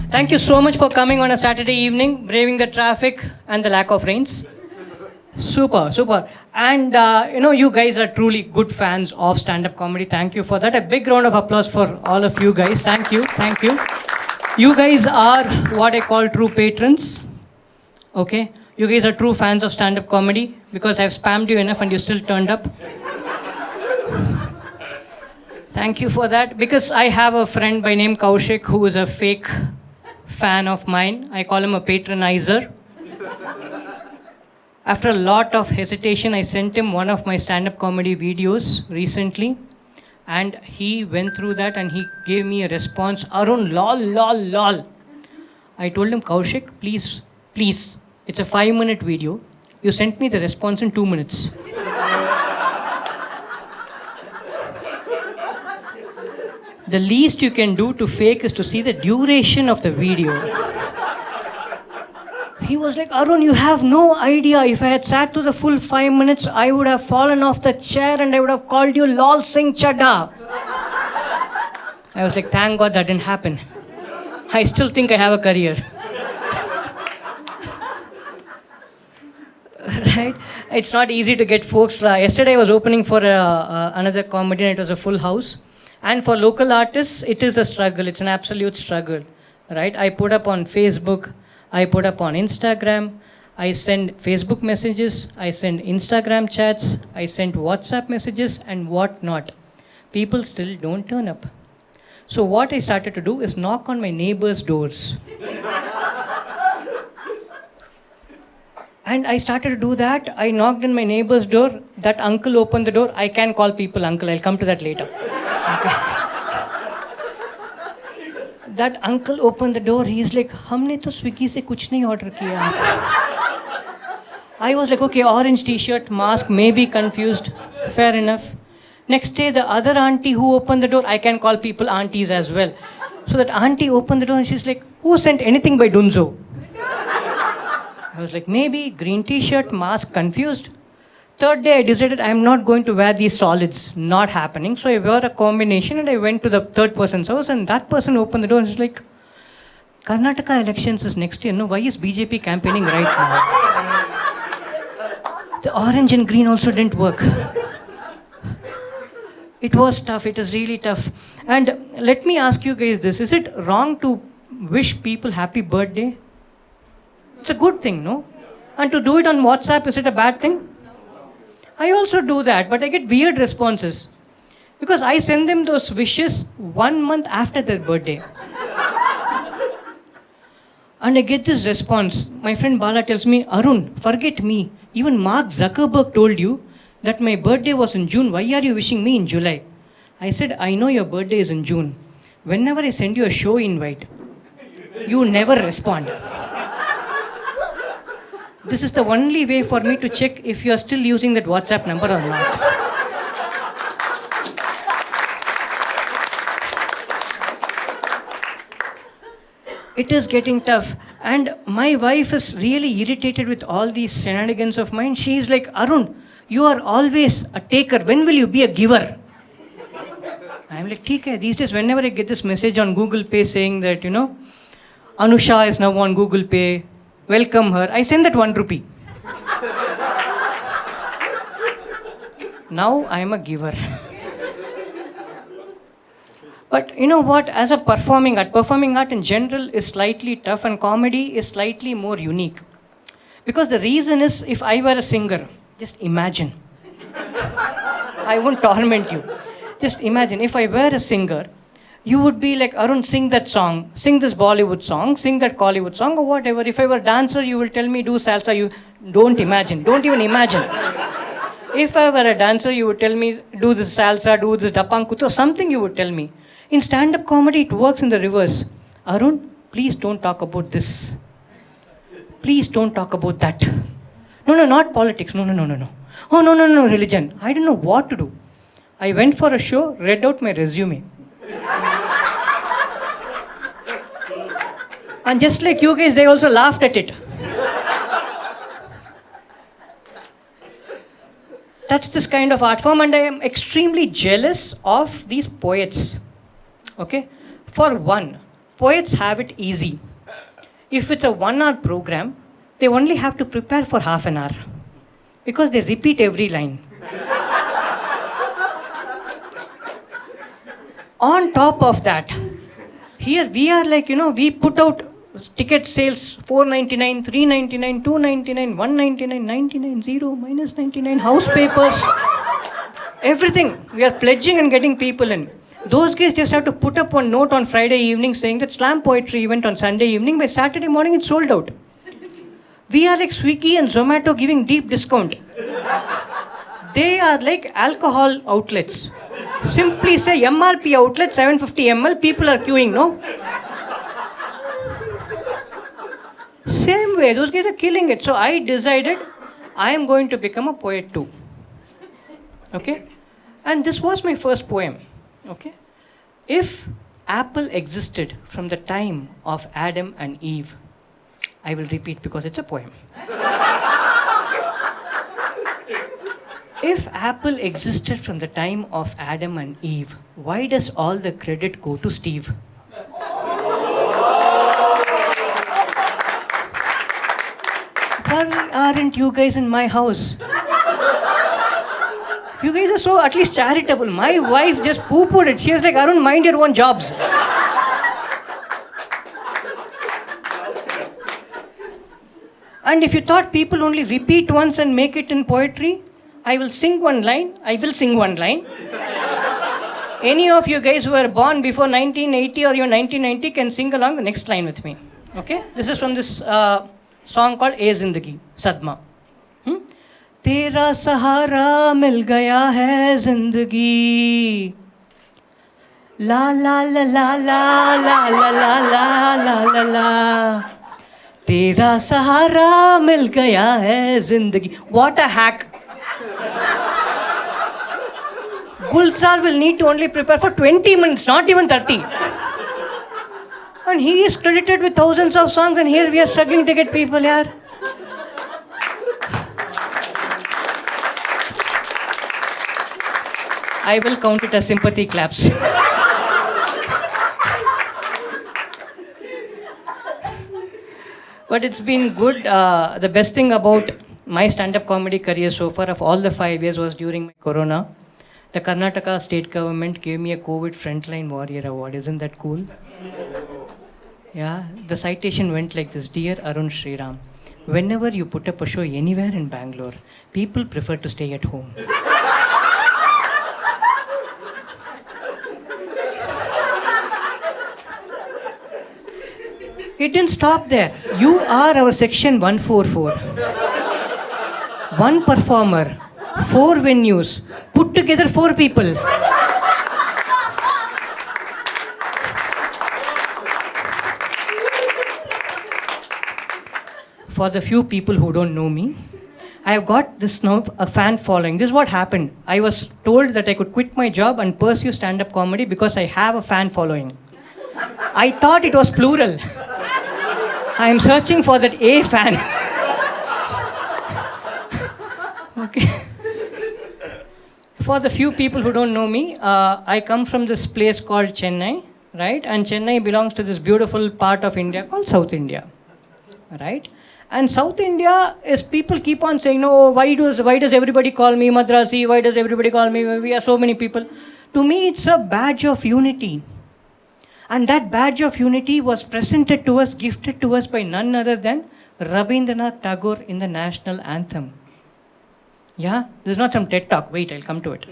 Thank you so much for coming on a Saturday evening, braving the traffic and the lack of rains. Super, super. And you guys are truly good fans of stand-up comedy. Thank you for that. A big round of applause for all of you guys. Thank you, thank you. You guys are what I call true patrons. Okay? You guys are true fans of stand-up comedy because I've spammed you enough and you still turned up. Thank you for that. Because I have a friend by name Kaushik who is a fake fan of mine. I call him a patronizer. After a lot of hesitation, I sent him one of my stand-up comedy videos recently. And he went through that and he gave me a response. Arun, lol, lol, lol. I told him, Kaushik, please, please. It's a 5-minute video. You sent me the response in 2 minutes. The least you can do to fake is to see the duration of the video. He was like, Arun, you have no idea. If I had sat to the full 5 minutes, I would have fallen off the chair and I would have called you Lol Singh Chadda. I was like, thank God that didn't happen. I still think I have a career. Right? It's not easy to get folks. Yesterday I was opening for another comedy and it was a full house. And for local artists, it is a struggle. It's an absolute struggle. Right? I put up on Facebook. I put up on Instagram, I send Facebook messages, I send Instagram chats, I send WhatsApp messages and whatnot. People still don't turn up. So what I started to do is knock on my neighbors' doors. And I started to do that. I knocked on my neighbor's door. That uncle opened the door. I can call people uncle. I'll come to that later. Okay. That uncle opened the door. He's like, हमने तो Swiggy से कुछ नहीं order किया. I was like, okay, orange t-shirt, mask, maybe confused. Fair enough. Next day, the other auntie who opened the door, I can call people aunties as well. So that auntie opened the door and she's like, who sent anything by Dunzo? I was like, maybe green t-shirt, mask, confused. Third day, I decided I'm not going to wear these solids. Not happening. So I wore a combination and I went to the third person's house and that person opened the door and was like, Karnataka elections is next year. No, why is BJP campaigning right now? The orange and green also didn't work. It was tough. It is really tough. And let me ask you guys this. Is it wrong to wish people happy birthday? It's a good thing, no? And to do it on WhatsApp, is it a bad thing? I also do that, but I get weird responses. Because I send them those wishes 1 month after their birthday. And I get this response. My friend Bala tells me, Arun, forget me. Even Mark Zuckerberg told you that my birthday was in June. Why are you wishing me in July? I said, I know your birthday is in June. Whenever I send you a show invite, you never respond. This is the only way for me to check if you are still using that WhatsApp number or not. It is getting tough. And my wife is really irritated with all these shenanigans of mine. She is like, Arun, you are always a taker. When will you be a giver? I'm like, okay. These days, whenever I get this message on Google Pay saying that, Anusha is now on Google Pay, welcome her, I send that 1 rupee. Now I am a giver. But you know what, as a performing art in general is slightly tough and comedy is slightly more unique. Because the reason is, if I were a singer, just imagine. I won't torment you. Just imagine, if I were a singer, you would be like, Arun, sing that song, sing this Bollywood song, sing that Collywood song or whatever. If I were a dancer, you will tell me do salsa. You don't imagine, don't even imagine. If I were a dancer, you would tell me do this salsa, do this dapankuto, something you would tell me. In stand-up comedy, it works in the reverse. Arun, please don't talk about this. Please don't talk about that. No, not politics. No. Oh, no, religion. I didn't know what to do. I went for a show, read out my resume. And just like you guys, they also laughed at it. That's this kind of art form, and I am extremely jealous of these poets. Okay? For one, Poets have it easy. If it's a 1 hour program, they only have to prepare for half an hour because they repeat every line. On top of that, here we are like, we put out ticket sales $4.99, $3.99, $2.99, $1.99, $99, 0, -99, house papers, everything. We are pledging and getting people in. Those guys just have to put up one note on Friday evening saying that slam poetry event on Sunday evening. By Saturday morning, it's sold out. We are like Swiggy and Zomato giving deep discount. They are like alcohol outlets. Simply say MRP outlet 750 ml, people are queuing, no? Same way, those guys are killing it. So I decided I am going to become a poet too. Okay? And this was my first poem. Okay? If Apple existed from the time of Adam and Eve, I will repeat because it's a poem. If Apple existed from the time of Adam and Eve, why does all the credit go to Steve? Why aren't you guys in my house? You guys are so at least charitable. My wife just poo-pooed it. She was like, Arun, mind your own jobs. And if you thought people only repeat once and make it in poetry, I will sing one line. Any of you guys who were born before 1980 or even 1990 can sing along the next line with me. Okay? This is from this song called A Zindagi, Sadma. तेरा सहारा मिल गया है जिंदगी ला ला ला ला ला ला ला ला ला ला ला ला तेरा सहारा मिल गया है जिंदगी. What a hack. Gulzar will need to only prepare for 20 minutes, not even 30. And he is credited with thousands of songs, and here we are struggling to get people here. I will count it as sympathy claps. But it's been good. The best thing about my stand-up comedy career so far of all the 5 years was during my Corona. The Karnataka state government gave me a COVID Frontline Warrior Award. Isn't that cool? Yeah, the citation went like this. Dear Arun Sriram, whenever you put up a show anywhere in Bangalore, people prefer to stay at home. It didn't stop there. You are our section 144. One performer, 4 venues, put together 4 people. For the few people who don't know me, I have got this now a fan following. This is what happened. I was told that I could quit my job and pursue stand-up comedy because I have a fan following. I thought it was plural. I am searching for that A fan. Okay. For the few people who don't know me, I come from this place called Chennai, right? And Chennai belongs to this beautiful part of India called South India, right? And South India is, people keep on saying, no, why does everybody call me Madrasi? Why does everybody call me? We are so many people. To me, it's a badge of unity. And that badge of unity was presented to us, gifted to us by none other than Rabindranath Tagore in the national anthem. Yeah, this is not some TED talk. Wait, I'll come to it.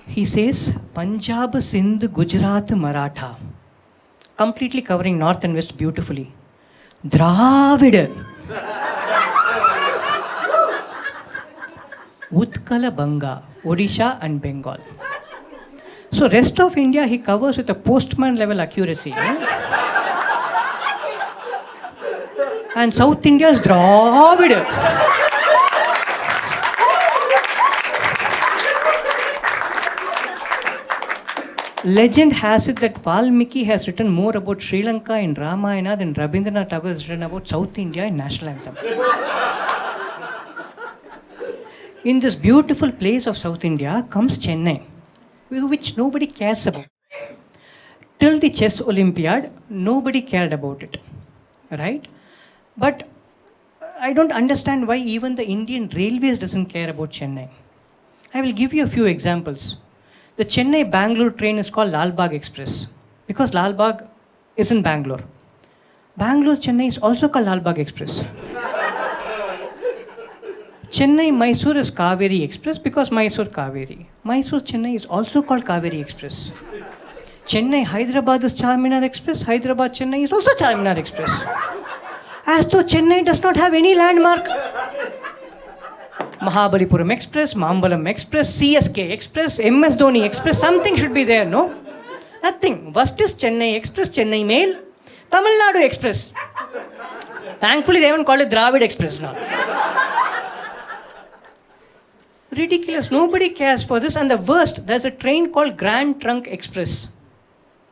He says, Punjab, Sindh, Gujarat, Maratha. Completely covering north and west beautifully. Dravida. Utkala Banga, Odisha and Bengal. So rest of India he covers with a postman level accuracy. And South India is Dravida. Legend has it that Valmiki has written more about Sri Lanka in Ramayana than Rabindranath Tagore has written about South India in National Anthem. In this beautiful place of South India comes Chennai, which nobody cares about. Till the chess Olympiad, nobody cared about it, right? But I don't understand why even the Indian Railways doesn't care about Chennai. I will give you a few examples. The Chennai-Bangalore train is called Lal Bagh Express because Lal Bagh is in Bangalore. Bangalore-Chennai is also called Lal Bagh Express. Chennai-Mysore is Kaveri Express because Mysore Kaveri. Mysore-Chennai is also called Kaveri Express. Chennai-Hyderabad is Charminar Express. Hyderabad-Chennai is also Charminar Express. As though Chennai does not have any landmark. Mahabalipuram Express, Mambalam Express, CSK Express, MS Dhoni Express, something should be there, no? Nothing. First is Chennai Express, Chennai Mail, Tamil Nadu Express. Thankfully, they haven't called it Dravid Express now. Ridiculous. Nobody cares for this. And the worst, there's a train called Grand Trunk Express.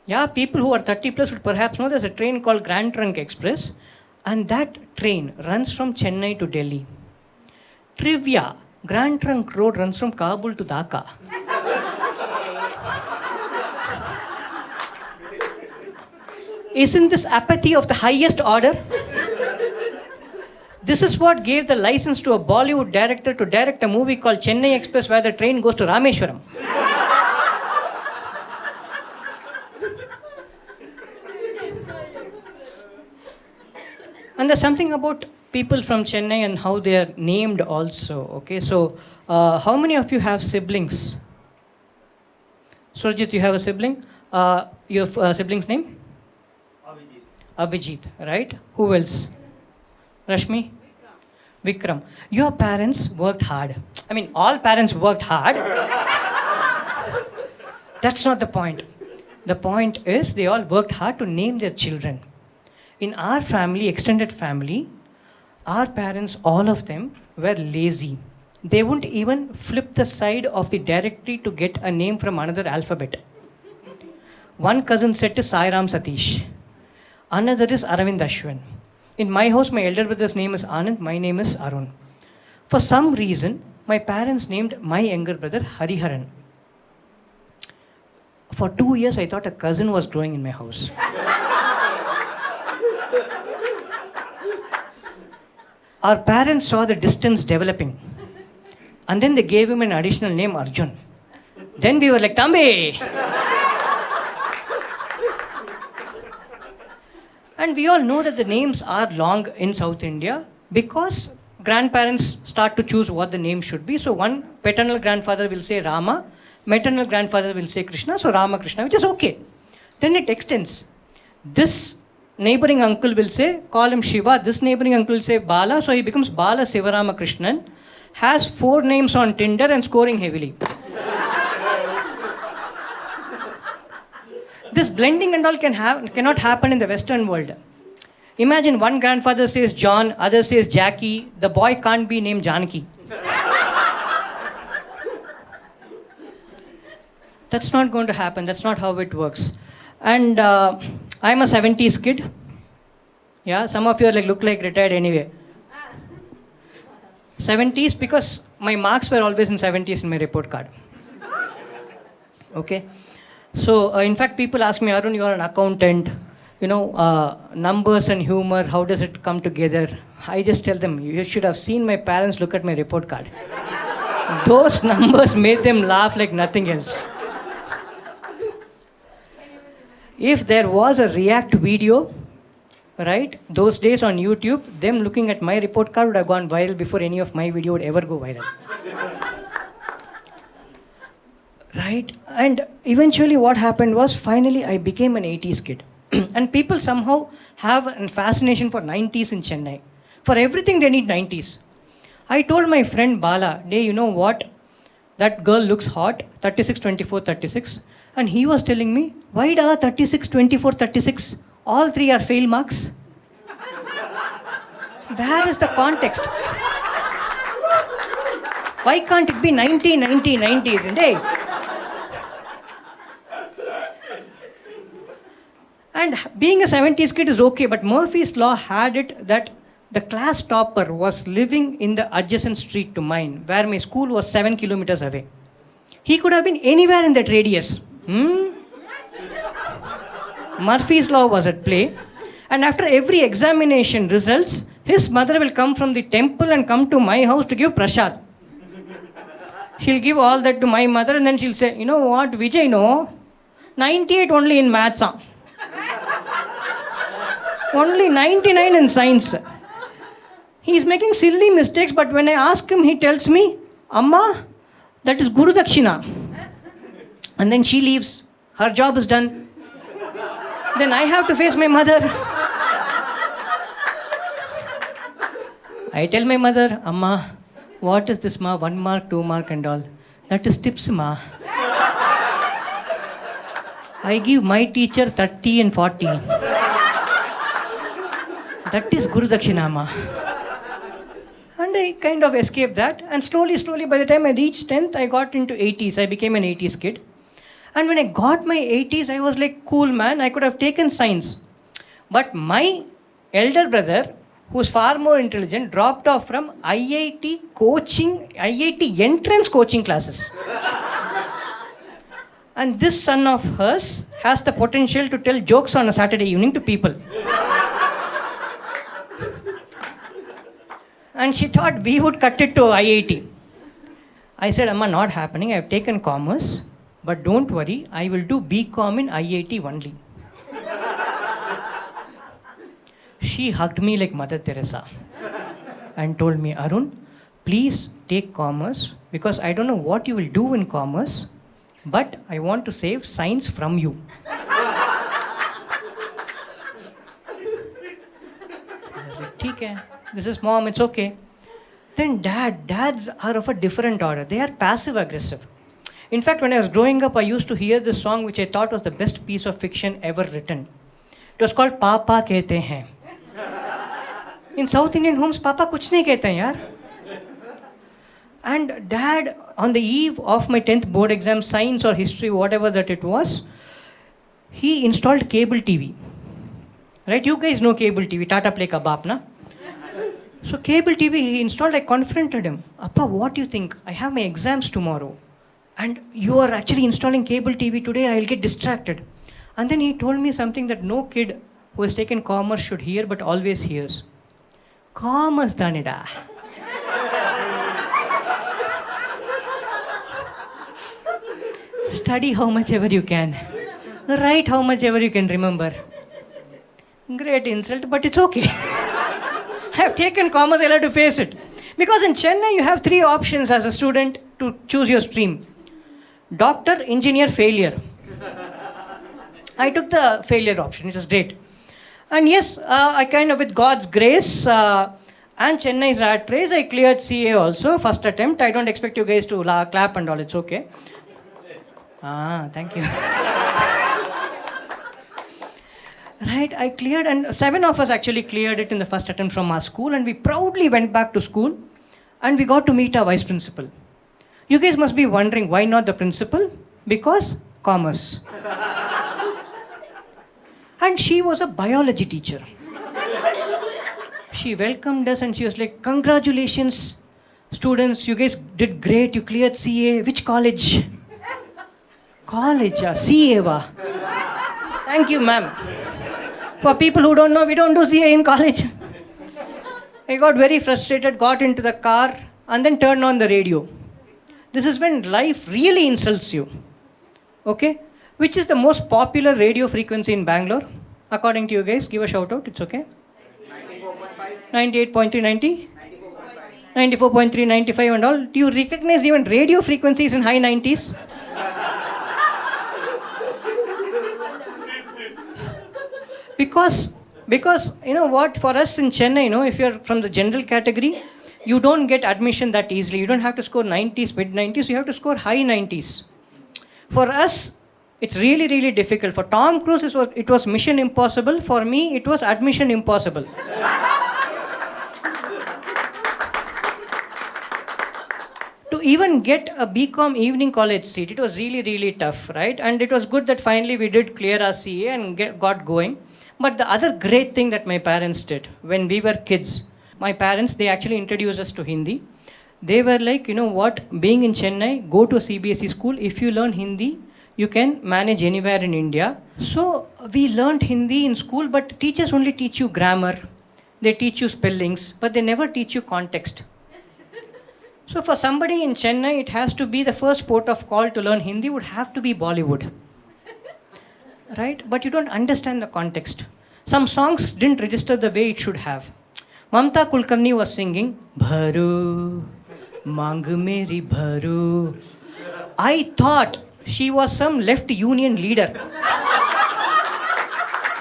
Yeah, people who are 30 plus would perhaps know there's a train called Grand Trunk Express. And that train runs from Chennai to Delhi. Trivia, Grand Trunk Road runs from Kabul to Dhaka. Isn't this apathy of the highest order? This is what gave the license to a Bollywood director to direct a movie called Chennai Express where the train goes to Rameshwaram. And there's something about people from Chennai and how they are named also. Okay, so how many of you have siblings? Surjit, you have a sibling? Your sibling's name? Abhijit, right? Who else? Rashmi? Vikram. Your parents worked hard. I mean, all parents worked hard. That's not the point. The point is they all worked hard to name their children. In our family, extended family, our parents, all of them, were lazy. They wouldn't even flip the side of the directory to get a name from another alphabet. One cousin said to Sai Ram Satish. Another is Aravind Ashwin. In my house, my elder brother's name is Anand, my name is Arun. For some reason, my parents named my younger brother Hariharan. For 2 years, I thought a cousin was growing in my house. Our parents saw the distance developing. And then they gave him an additional name, Arjun. Then we were like, Tambi! And we all know that the names are long in South India because grandparents start to choose what the name should be. So one paternal grandfather will say Rama, maternal grandfather will say Krishna, so Rama Krishna, which is okay. Then it extends. This neighboring uncle will say, call him Shiva. This neighboring uncle will say Bala, so he becomes Bala Sivarama Krishnan, has 4 names on Tinder and scoring heavily. This blending and all cannot happen in the Western world. Imagine one grandfather says John, other says Jackie. The boy can't be named Janaki. That's not going to happen. That's not how it works. And I'm a 70s kid. Yeah, some of you are like, look like retired anyway. 70s because my marks were always in 70s in my report card. Okay. So, in fact, people ask me, Arun, you are an accountant, numbers and humor, how does it come together? I just tell them, you should have seen my parents look at my report card. Those numbers made them laugh like nothing else. If there was a React video, right, those days on YouTube, them looking at my report card would have gone viral before any of my video would ever go viral. Right? And eventually what happened was, finally I became an 80s kid. And people somehow have a fascination for 90s in Chennai. For everything they need 90s. I told my friend Bala, hey, you know what? That girl looks hot, 36, 24, 36. And he was telling me, why da 36, 24, 36? All 3 are fail marks. Where is the context? Why can't it be 90, 90, 90, isn't it? And being a 70s kid is okay, but Murphy's Law had it that the class topper was living in the adjacent street to mine, where my school was 7 kilometers away. He could have been anywhere in that radius. Murphy's Law was at play. And after every examination results, his mother will come from the temple and come to my house to give prasad. She'll give all that to my mother and then she'll say, you know what, Vijay, no, 98 only in maths. Only 99 in science. He's making silly mistakes, but when I ask him, he tells me, Amma, that is Guru Dakshina. And then she leaves. Her job is done. Then I have to face my mother. I tell my mother, Amma, what is this, ma? 1 mark, 2 mark and all. That is tips, ma. I give my teacher 30 and 40. That is Guru Dakshina, ma. And I kind of escaped that. And slowly, by the time I reached 10th, I got into 80s. I became an 80s kid. And when I got my 80s, I was like, cool, man. I could have taken science. But my elder brother, who's far more intelligent, dropped off from IIT entrance coaching classes. And this son of hers has the potential to tell jokes on a Saturday evening to people. And she thought we would cut it to IIT. I said, Amma, not happening. I have taken commerce. But don't worry, I will do BCom in IIT only. She hugged me like Mother Teresa and told me, Arun, please take commerce because I don't know what you will do in commerce, but I want to save science from you. I was like, "ठीक है, this is mom, it's okay." Then dads are of a different order. They are passive aggressive. In fact, when I was growing up, I used to hear this song which I thought was the best piece of fiction ever written. It was called Papa Kehte Hain. In South Indian homes, Papa kuch nahi kehte hain, yaar. And dad, on the eve of my 10th board exam, science or history, whatever that it was, he installed cable TV. Right? You guys know cable TV, Tata Play ka baap, na? So cable TV he installed, I confronted him. Appa, what do you think? I have my exams tomorrow. And you are actually installing cable TV today, I will get distracted. And then he told me something that no kid who has taken commerce should hear but always hears. Commerce danida. Study how much ever you can. Write how much ever you can remember. Great insult, but it's okay. I have taken commerce, I'll have to face it. Because in Chennai, you have 3 options as a student to choose your stream. Doctor, engineer, failure. I took the failure option, it was great. And yes, I kind of, with God's grace and Chennai's rat race, I cleared CA also, first attempt. I don't expect you guys to clap and all, it's okay. Thank you. Right, I cleared, and 7 of us actually cleared it in the first attempt from our school, and we proudly went back to school, and we got to meet our vice principal. You guys must be wondering, why not the principal? Because commerce. And she was a biology teacher. She welcomed us and she was like, congratulations, students, you guys did great, you cleared CA. Which college? College, CA va. Thank you, ma'am. For people who don't know, we don't do CA in college. I got very frustrated, got into the car, and then turned on the radio. This is when life really insults you. Okay? Which is the most popular radio frequency in Bangalore? According to you guys, give a shout out, it's okay. 98.3, 90? 94.3, 95 and all. Do you recognize even radio frequencies in high 90s? Because you know what, for us in Chennai, you know, if you're from the general category, you don't get admission that easily. You don't have to score 90s, mid 90s, you have to score high 90s. For us, it's really, really difficult. For Tom Cruise, it was mission impossible. For me, it was admission impossible. To even get a BCom evening college seat, it was really, really tough, right? And it was good that finally we did clear our CA and got going. But the other great thing that my parents did when we were kids, my parents, they actually introduced us to Hindi. They were like, you know what, being in Chennai, go to a CBSE school. If you learn Hindi, you can manage anywhere in India. So We learned Hindi in school, but teachers only teach you grammar, they teach you spellings, but they never teach you context. So for somebody in Chennai, it has to be the first port of call to learn Hindi would have to be Bollywood. Right? But you don't understand the context. Some songs didn't register the way it should have. Mamta Kulkarni was singing, Bharu, Mang Meri Bharu. I thought she was some left union leader.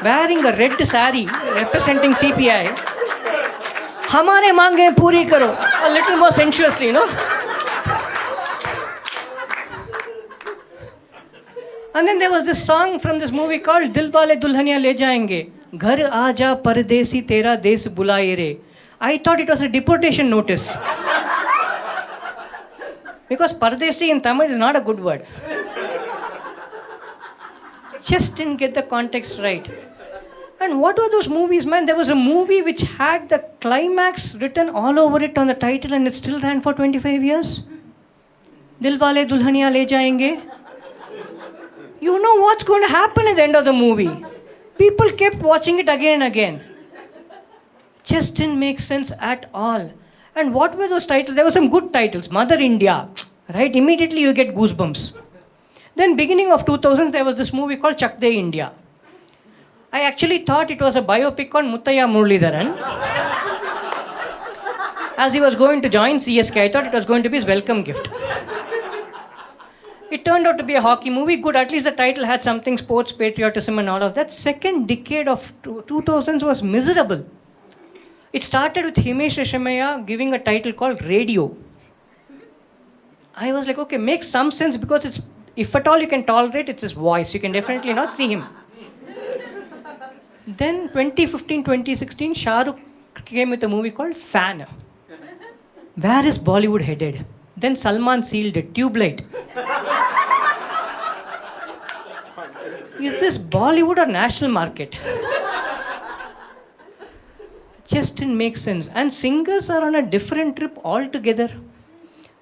Wearing a red sari representing CPI. Hamare mange puri karo. A little more sensuously, no? And then there was this song from this movie called Dil Wale Dulhaniya Le Jayenge. Ghar aaja pardesi tera des bulaye re. I thought it was a deportation notice. Because pardesi in Tamil is not a good word. Just didn't get the context right. And what were those movies, man? There was a movie which had the climax written all over it on the title and it still ran for 25 years. Dil Wale Dulhaniya Le Jayenge. You know what's going to happen at the end of the movie. People kept watching it again and again. Just didn't make sense at all. And what were those titles? There were some good titles. Mother India, right? Immediately you get goosebumps. Then beginning of 2000s, there was this movie called Chak De India. I actually thought it was a biopic on Muttaya Muralidharan. As he was going to join CSK, I thought it was going to be his welcome gift. It turned out to be a hockey movie. Good, at least the title had something sports, patriotism and all of that. Second decade of 2000s was miserable. It started with Himesh Reshamaya giving a title called Radio. I was like, okay, makes some sense because it's, if at all you can tolerate, it's his voice. You can definitely not see him. Then 2015, 2016, Shah Rukh came with a movie called Fan. Where is Bollywood headed? Then Salman sealed it, Tube Light. Is this Bollywood or national market? Just didn't make sense. And singers are on a different trip altogether.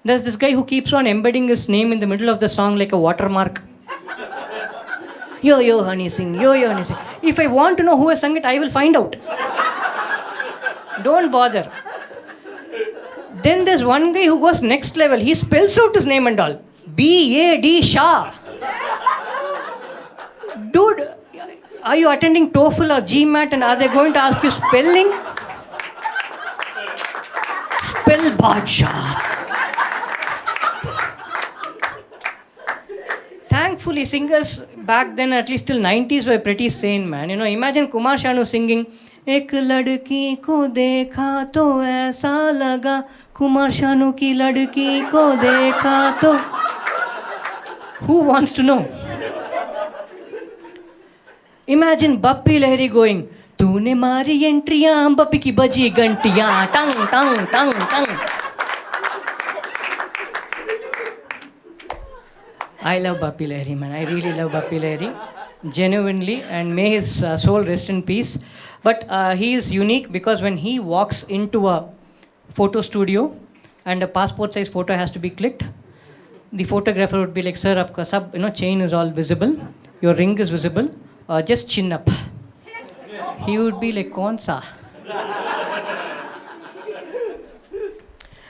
There's this guy who keeps on embedding his name in the middle of the song like a watermark. Yo, yo, honey, sing. Yo, yo, honey, sing. If I want to know who has sung it, I will find out. Don't bother. Then there's one guy who goes next level. He spells out his name and all. B-A-D Shah. Dude, are you attending TOEFL or GMAT and are they going to ask you spelling? Spell Badshah. Thankfully, singers back then, at least till 90s, were pretty sane, man. You know, imagine Kumar Sanu singing, Ek ladki ko dekha to aisa laga, Kumar Sanu ki ladki ko dekha to. Who wants to know? Imagine Bappi Lahiri going, Tune mari entriyan, Bappi ki baji gantiyan, tang, tang, tang, tang. I love Bappi Lahiri, man. I really love Bappi Lahiri. Genuinely, and may his soul rest in peace. But he is unique because when he walks into a photo studio and a passport size photo has to be clicked, the photographer would be like, sir, aapka sab, chain is all visible, your ring is visible, just chin up. He would be like, kaun sa?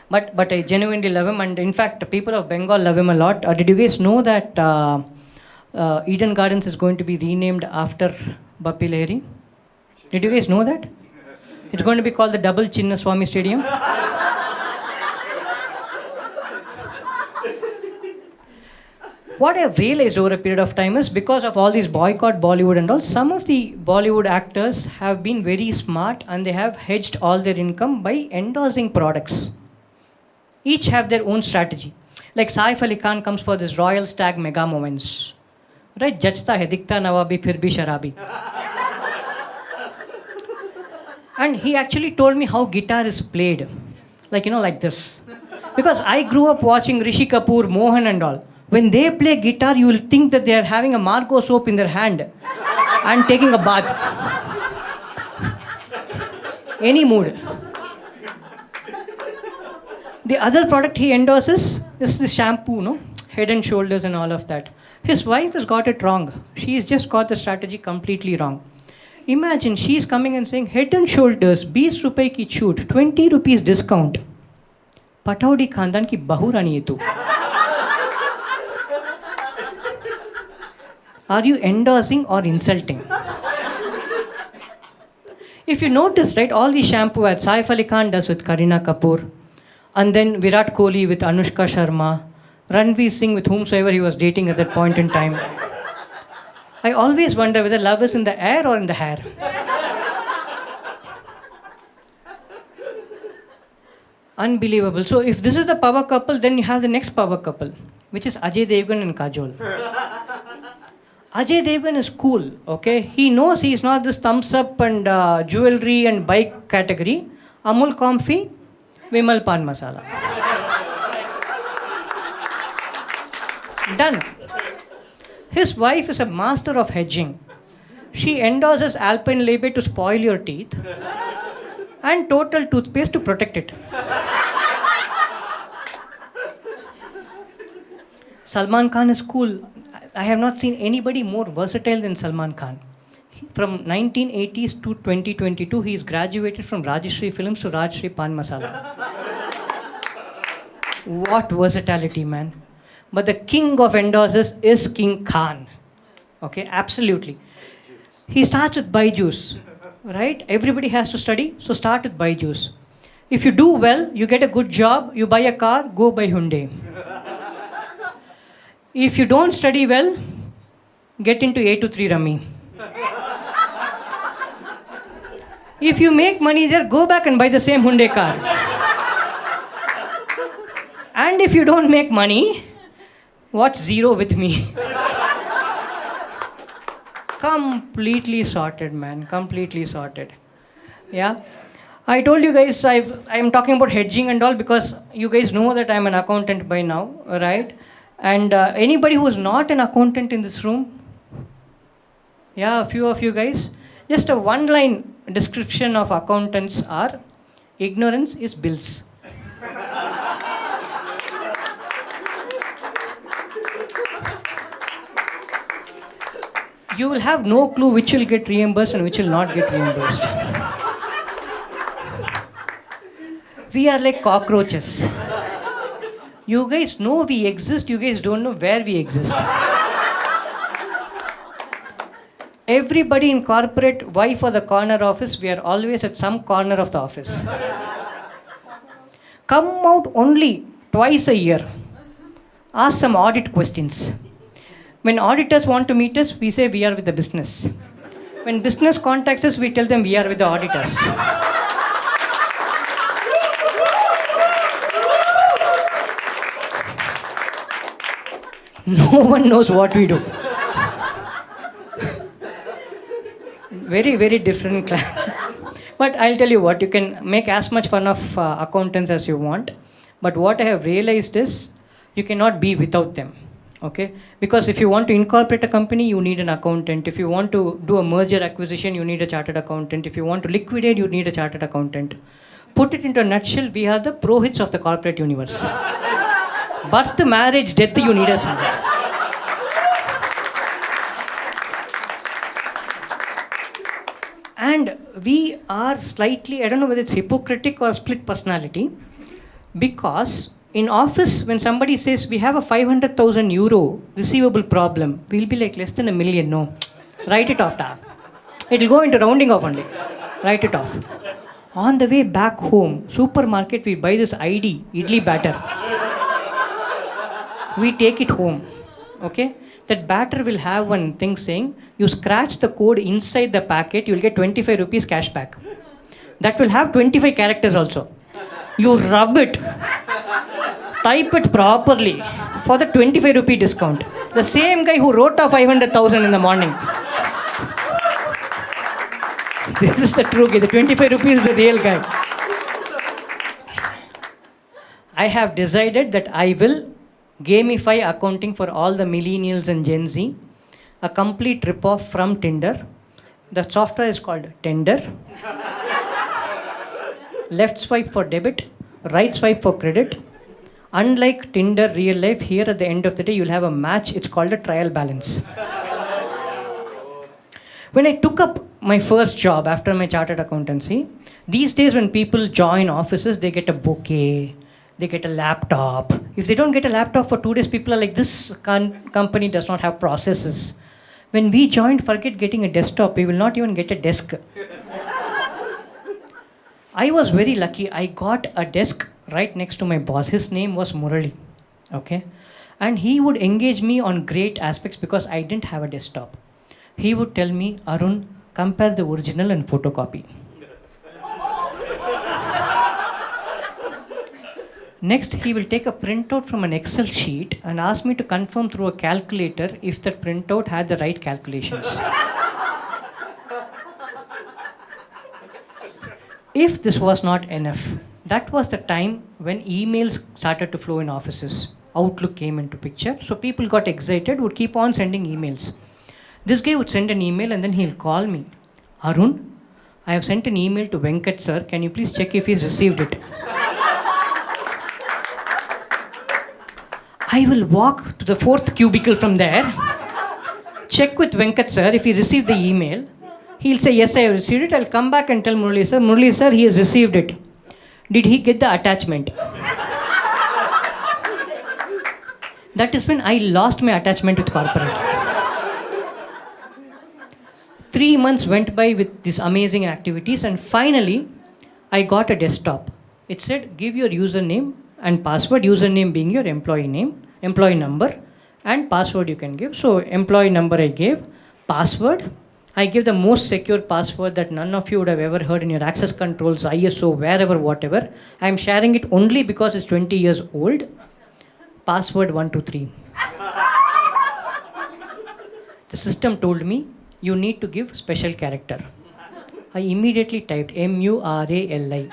But I genuinely love him, and in fact, people of Bengal love him a lot. Did you guys know that Eden Gardens is going to be renamed after Bappi Lahiri? Did you guys know that? It's going to be called the Double Chinnaswamy Stadium. What I've realized over a period of time is because of all these boycott Bollywood and all, some of the Bollywood actors have been very smart and they have hedged all their income by endorsing products. Each have their own strategy. Like Saif Ali Khan comes for this Royal Stag Mega Moments. Right? Jachta hai, dikhta nawabi, phir bhi sharabi. And he actually told me how guitar is played. Like, like this. Because I grew up watching Rishi Kapoor, Mohan and all. When they play guitar, you will think that they are having a Marco soap in their hand and taking a bath. Any mood. The other product he endorses is the shampoo, Head and Shoulders and all of that. His wife has got it wrong. She's just got the strategy completely wrong. Imagine she's coming and saying, head and shoulders, 20 रुपए की छूट, 20 rupees discount. Pataudi खानदान की बहू रानी है तू. Are you endorsing or insulting? If you notice, right, all these shampoo ads, Saif Ali Khan does with Kareena Kapoor, and then Virat Kohli with Anushka Sharma, Ranveer Singh with whomsoever he was dating at that point in time. I always wonder whether love is in the air or in the hair. Unbelievable. So if this is the power couple, then you have the next power couple, which is Ajay Devgan and Kajol. Ajay Devgan is cool, okay? He knows he's not this thumbs up and jewelry and bike category. Amul Comfy, Vimal Pan Masala. Done. His wife is a master of hedging. She endorses Alpenlebe to spoil your teeth and Total toothpaste to protect it. Salman Khan is cool. I have not seen anybody more versatile than Salman Khan. From 1980s to 2022, he is graduated from Rajashri Films to Rajshri Pan Masala. What versatility, man. But the king of endorses is King Khan. Okay, absolutely. He starts with Byju's, right? Everybody has to study, so start with Byju's. If you do well, you get a good job, you buy a car, go buy Hyundai. If you don't study well, get into A23 Rummy. If you make money there, go back and buy the same Hyundai car. And if you don't make money, watch Zero with me. Completely sorted, man. Completely sorted. Yeah. I told you guys I'm talking about hedging and all because you guys know that I'm an accountant by now, right? And anybody who's not an accountant in this room? Yeah, a few of you guys. Just a one-line description of accountants are, ignorance is bills. You will have no clue which will get reimbursed and which will not get reimbursed. We are like cockroaches. You guys know we exist, you guys don't know where we exist. Everybody in corporate, why for the corner office, we are always at some corner of the office. Come out only twice a year. Ask some audit questions. When auditors want to meet us, we say we are with the business. When business contacts us, we tell them we are with the auditors. No one knows what we do. Very, very different class. But I'll tell you what, you can make as much fun of accountants as you want. But what I have realized is, you cannot be without them. Okay? Because if you want to incorporate a company, you need an accountant. If you want to do a merger acquisition, you need a chartered accountant. If you want to liquidate, you need a chartered accountant. Put it into a nutshell, we are the Prohits of the corporate universe. Birth, marriage, death, you need us. And we are slightly, I don't know whether it's hypocritic or split personality, because in office, when somebody says we have a 500,000 euro receivable problem, we'll be like less than $1 million. No, write it off. It'll go into rounding off only. Write it off. On the way back home, supermarket, we buy this idli batter. We take it home. Okay? That batter will have one thing saying, you scratch the code inside the packet, you'll get 25 rupees cash back. That will have 25 characters also. You rub it, type it properly for the 25 rupee discount. The same guy who wrote off 500,000 in the morning. This is the true guy. The 25 rupees is the real guy. I have decided that I will gamify accounting for all the millennials and Gen Z. A complete rip-off from Tinder. The software is called Tender. Left swipe for debit, right swipe for credit. Unlike Tinder real life, here at the end of the day, you'll have a match. It's called a trial balance. When I took up my first job after my chartered accountancy, these days when people join offices, they get a bouquet, they get a laptop. If they don't get a laptop for 2 days, people are like, this company does not have processes. When we joined, forget getting a desktop, we will not even get a desk. I was very lucky. I got a desk right next to my boss. His name was Murali. Okay? And he would engage me on great aspects because I didn't have a desktop. He would tell me, Arun, compare the original and photocopy. Next, he will take a printout from an Excel sheet and ask me to confirm through a calculator if the printout had the right calculations. If this was not enough, that was the time when emails started to flow in offices. Outlook came into picture, so people got excited, would keep on sending emails. This guy would send an email and then he'll call me. Arun, I have sent an email to Venkat sir. Can you please check if he's received it? I will walk to the fourth cubicle from there, check with Venkat sir if he received the email. He'll say, yes, I have received it. I'll come back and tell Murali sir, he has received it. Did he get the attachment? That is when I lost my attachment with corporate. 3 months went by with these amazing activities, and finally, I got a desktop. It said, give your username and password, username being your employee name, employee number, and password you can give. So, employee number I gave, password, I give the most secure password that none of you would have ever heard in your access controls, ISO, wherever, whatever. I am sharing it only because it's 20 years old. Password 123. The system told me, you need to give special character. I immediately typed MURALI.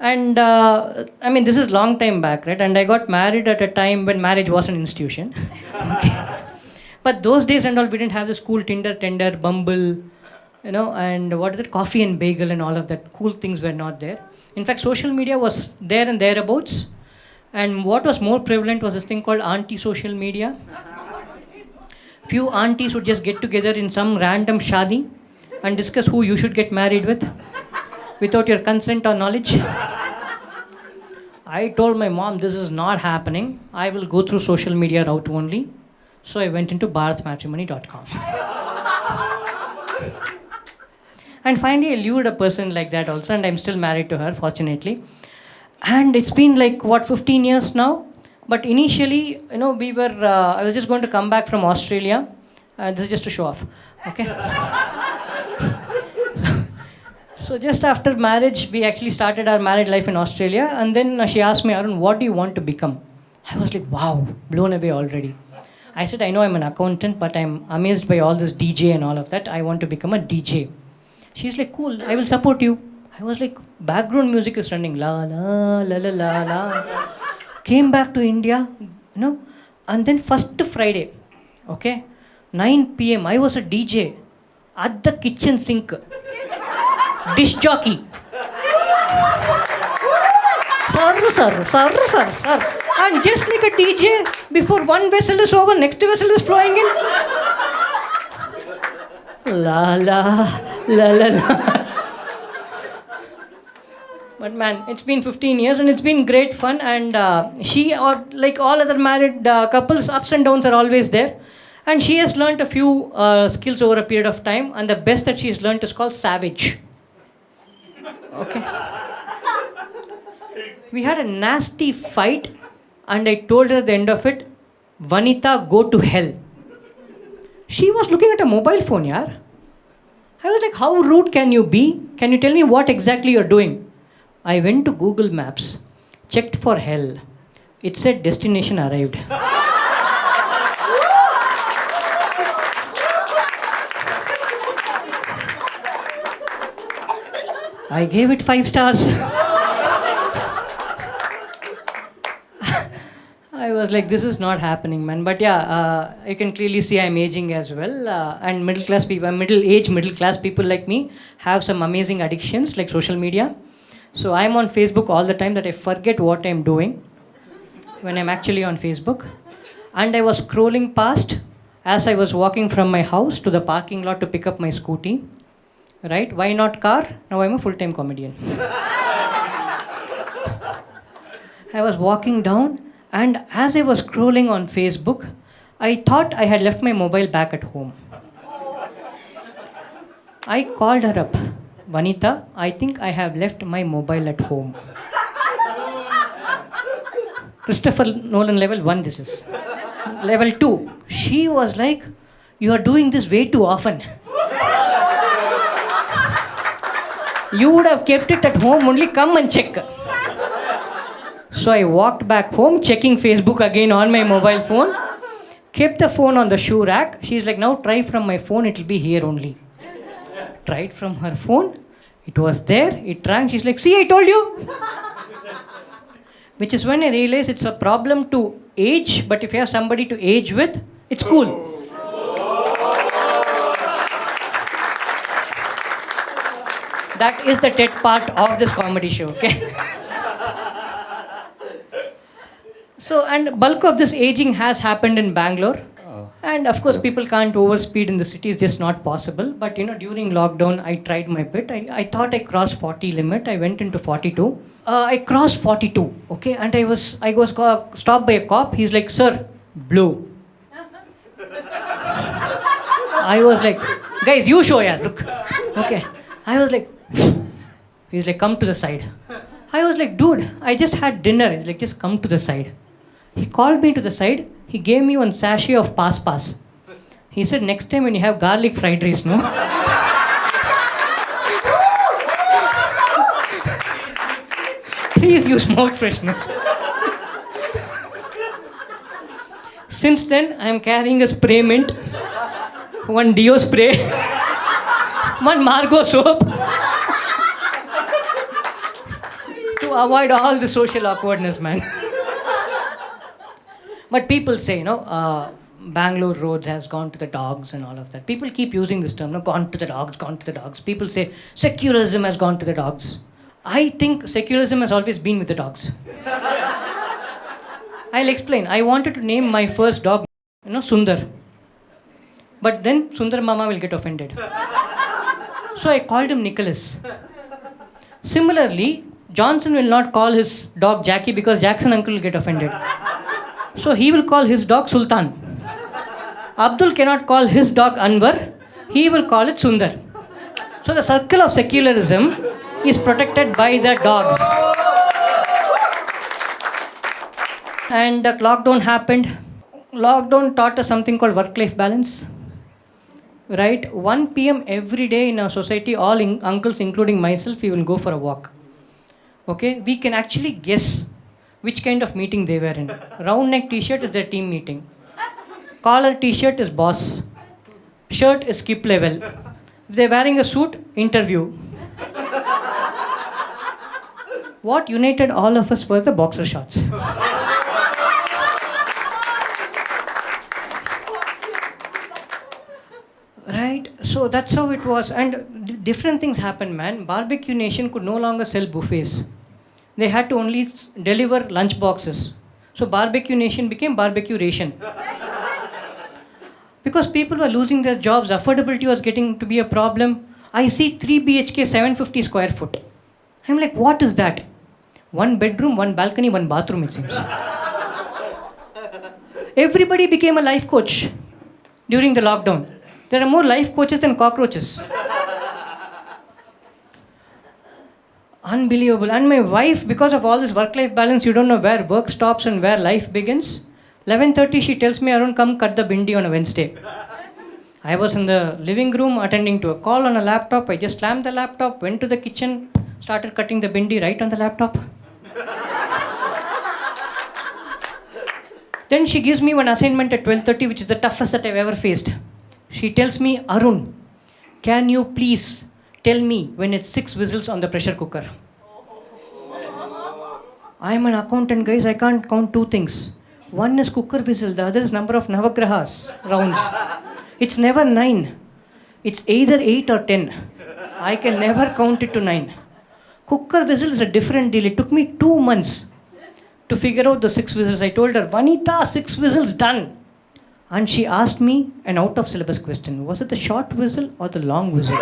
And I mean, this is long time back, right? And I got married at a time when marriage was an institution. Okay. But those days and all, we didn't have the school Tinder, Bumble, and what is it, coffee and bagel and all of that. Cool things were not there. In fact, social media was there and thereabouts. And what was more prevalent was this thing called anti-social media. Few aunties would just get together in some random shadi and discuss who you should get married with without your consent or knowledge. I told my mom, this is not happening. I will go through social media route only. So I went into bharatmatrimony.com. And finally, I lured a person like that also, and I'm still married to her, fortunately. And it's been like, 15 years now? But initially, we were, I was just going to come back from Australia. This is just to show off, okay? So just after marriage, we actually started our married life in Australia. And then she asked me, Arun, what do you want to become? I was like, wow, blown away already. I said, I know I'm an accountant, but I'm amazed by all this DJ and all of that. I want to become a DJ. She's like, cool, I will support you. I was like, background music is running, la, la, la, la, la, la. Came back to India, and then first Friday, okay, 9 p.m., I was a DJ at the kitchen sink. Dish jockey. Sir. And just like a DJ, before one vessel is over, next vessel is flowing in. La la, la la la. But man, it's been 15 years and it's been great fun. And she, or like all other married couples, ups and downs are always there. And she has learned a few skills over a period of time. And the best that she has learned is called savage. Okay. We had a nasty fight, and I told her at the end of it, Vanita, go to hell. She was looking at a mobile phone, yaar. I was like, how rude can you be? Can you tell me what exactly you're doing? I went to Google Maps, checked for hell. It said destination arrived. I gave it 5 stars. I I was like, this is not happening, man. But yeah, you can clearly see I'm aging as well. And middle class people, middle class people like me have some amazing addictions like social media. So I'm on Facebook all the time that I forget what I'm doing when I'm actually on Facebook. And I was scrolling past as I was walking from my house to the parking lot to pick up my scooty. Right? Why not car? Now I'm a full-time comedian. I was walking down, and as I was scrolling on Facebook, I thought I had left my mobile back at home. I called her up. Vanita, I think I have left my mobile at home. Christopher Nolan level 1 this is. Level 2. She was like, you are doing this way too often. You would have kept it at home, only come and check. So I walked back home, checking Facebook again on my mobile phone, kept the phone on the shoe rack. She's like, now try from my phone, it will be here only. Tried from her phone, it was there, it rang. She's like, see, I told you. Which is when I realized it's a problem to age, but if you have somebody to age with, it's cool. That is the TED part of this comedy show, okay? So, and bulk of this aging has happened in Bangalore. And of course, people can't overspeed in the city, it's just not possible. But during lockdown, I tried my bit. I thought I crossed 40 limit. I went into 42. I crossed 42, okay? And I was stopped by a cop. He's like, sir, blow. I was like, guys, you show, yeah, look. Okay. I was like, he's like, come to the side. I was like, dude, I just had dinner. He's like, just come to the side. He called me to the side. He gave me one sachet of pass. He said, next time when you have garlic fried rice, no? Please use mouth freshness. Since then, I am carrying a spray mint, one Dio spray, one Margot soap, to avoid all the social awkwardness, man. But people say, Bangalore roads has gone to the dogs and all of that. People keep using this term, gone to the dogs, gone to the dogs. People say secularism has gone to the dogs. I think secularism has always been with the dogs. I'll explain. I wanted to name my first dog, Sundar. But then Sundar Mama will get offended. So I called him Nicholas. Similarly, Johnson will not call his dog Jackie because Jackson uncle will get offended. So he will call his dog Sultan. Abdul cannot call his dog Anwar. He will call it Sundar. So the circle of secularism is protected by the dogs. And the lockdown happened. Lockdown taught us something called work-life balance. Right? 1 p.m. every day in our society, all uncles, including myself, we will go for a walk. Okay? We can actually guess which kind of meeting they were in. Round neck t-shirt is their team meeting. Collar t-shirt is boss. Shirt is skip level. If they're wearing a suit, interview. What united all of us were the boxer shorts. Right? So that's how it was. And different things happened, man. Barbecue Nation could no longer sell buffets. They had to only deliver lunch boxes. So Barbecue Nation became Barbecue Ration. Because people were losing their jobs, affordability was getting to be a problem. I see 3 BHK, 750 square foot. I'm like, what is that? 1 bedroom, 1 balcony, 1 bathroom, it seems. Everybody became a life coach during the lockdown. There are more life coaches than cockroaches. Unbelievable. And my wife, because of all this work-life balance, you don't know where work stops and where life begins. 11:30, she tells me, Arun, come cut the bindi on a Wednesday. I was in the living room attending to a call on a laptop. I just slammed the laptop, went to the kitchen, started cutting the bindi right on the laptop. Then she gives me one assignment at 12:30, which is the toughest that I've ever faced. She tells me, Arun, can you please tell me when it's 6 whistles on the pressure cooker? I'm an accountant, guys. I can't count 2 things. One is cooker whistle, the other is number of Navagrahas rounds. It's never 9. It's either 8 or 10. I can never count it to 9. Cooker whistle is a different deal. It took me 2 months to figure out the 6 whistles. I told her, Vanita, 6 whistles done. And she asked me an out of syllabus question. Was it the short whistle or the long whistle?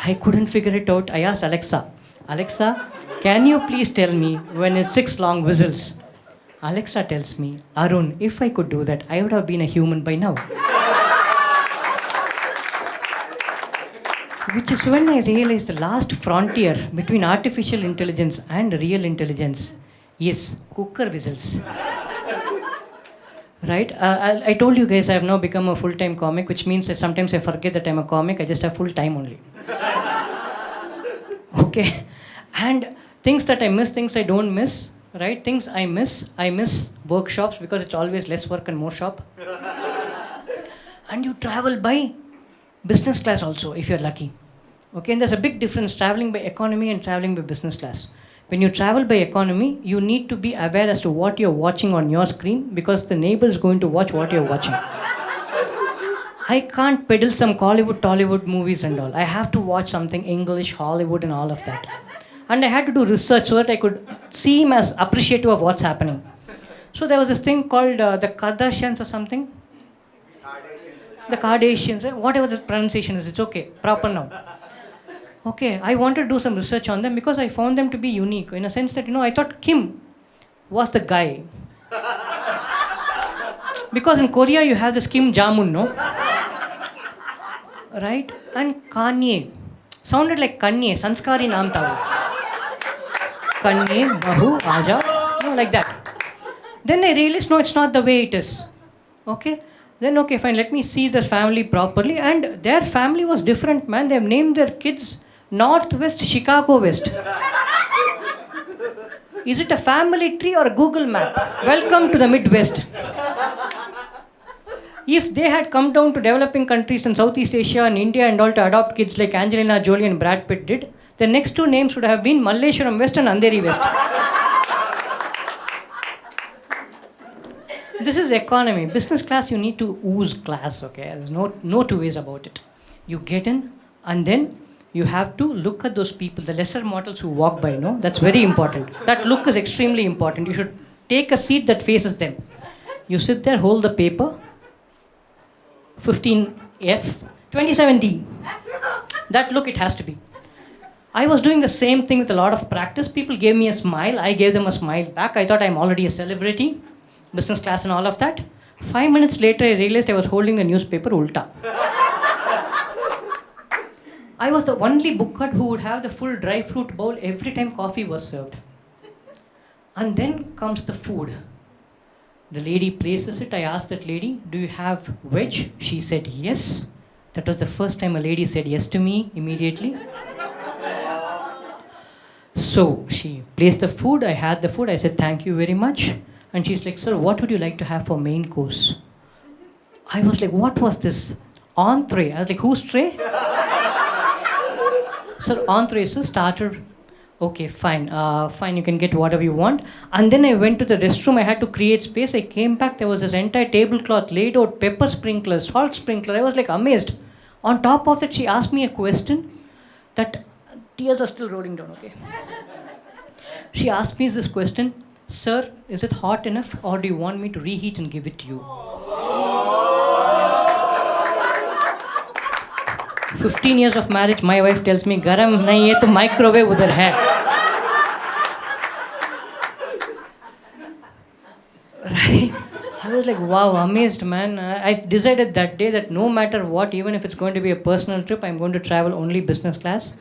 I couldn't figure it out. I asked Alexa, Alexa, can you please tell me when it's 6 long whistles? Alexa tells me, Arun, if I could do that, I would have been a human by now. Which is when I realized the last frontier between artificial intelligence and real intelligence is cooker whistles. Right? I told you guys I have now become a full-time comic, which means that sometimes I forget that I'm a comic. I just have full time only. Okay? And things that I miss, things I don't miss, right? Things I miss workshops because it's always less work and more shop. And you travel by business class also, if you're lucky. Okay, and there's a big difference traveling by economy and traveling by business class. When you travel by economy, you need to be aware as to what you're watching on your screen because the neighbor is going to watch what you're watching. I can't peddle some Bollywood, Tollywood movies and all. I have to watch something English, Hollywood and all of that. And I had to do research so that I could seem as appreciative of what's happening. So there was this thing called the Kardashians or something. The Kardashians, whatever the pronunciation is, it's okay, proper now. Okay, I wanted to do some research on them because I found them to be unique in a sense that, I thought Kim was the guy. Because in Korea you have this Kim Jamun, no? Right? And Kanye. Sounded like Kanye, Sanskari naam tha. Kanye, Bahu, Aja, like that. Then I realized, no, it's not the way it is. Okay? Then, okay, fine, let me see the family properly. And their family was different, man. They have named their kids Northwest, Chicago West. Is it a family tree or a Google map? Welcome to the Midwest. If they had come down to developing countries in Southeast Asia and India and all to adopt kids like Angelina Jolie and Brad Pitt did, the next 2 names would have been Malleshwaram West and Andheri West. This is economy. Business class, you need to ooze class, okay? There's no two ways about it. You get in and then you have to look at those people, the lesser mortals who walk by, no? That's very important. That look is extremely important. You should take a seat that faces them. You sit there, hold the paper, 15F, 27D. That look it has to be. I was doing the same thing with a lot of practice. People gave me a smile. I gave them a smile back. I thought I'm already a celebrity, business class and all of that. 5 minutes later, I realized I was holding the newspaper ulta. I was the only bookard who would have the full dry fruit bowl every time coffee was served. And then comes the food. The lady places it. I asked that lady, do you have veg? She said yes. That was the first time a lady said yes to me immediately. So she placed the food. I had the food. I said thank you very much. And she's like, sir, what would you like to have for main course? I was like, what was this? Entree. I was like, whose tray? Sir, entree, sir, starter. Okay, fine. Fine, you can get whatever you want. And then I went to the restroom. I had to create space. I came back. There was this entire tablecloth laid out, pepper sprinkler, salt sprinkler. I was like amazed. On top of that, she asked me a question that tears are still rolling down, okay? She asked me this question, sir, is it hot enough or do you want me to reheat and give it to you? 15 years of marriage, my wife tells me, garam nahi hai to microwave udhar hai. Right? I was like, wow, amazed, man. I decided that day that no matter what, even if it's going to be a personal trip, I'm going to travel only business class.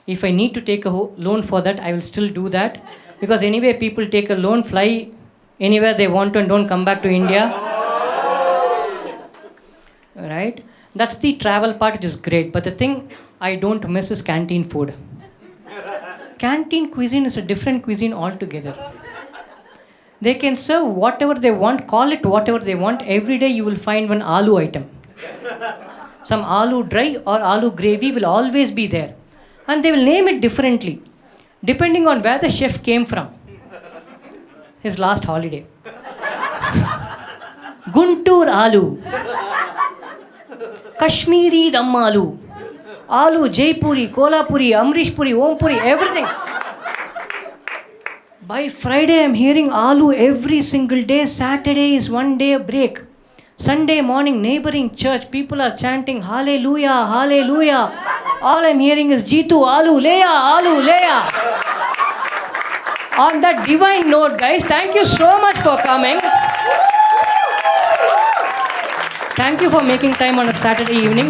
If I need to take a loan for that, I will still do that. Because anyway, people take a loan, fly anywhere they want to and don't come back to India. Right? That's the travel part, it is great. But the thing I don't miss is canteen food. Canteen cuisine is a different cuisine altogether. They can serve whatever they want, call it whatever they want. Every day you will find one aloo item. Some aloo dry or aloo gravy will always be there. And they will name it differently. depending on where the chef came from. His last holiday. Guntur aloo, Kashmiri dum aloo, Jaipuri, Kolhapuri, Amrishpuri, Ompuri, everything. By Friday, I'm hearing aloo every single day. Saturday is one day break. Sunday morning, neighboring church, people are chanting Hallelujah, Hallelujah. All I'm hearing is Jitu, aloo, Leya. On that divine note, guys, thank you so much for coming. Thank you for making time on a Saturday evening.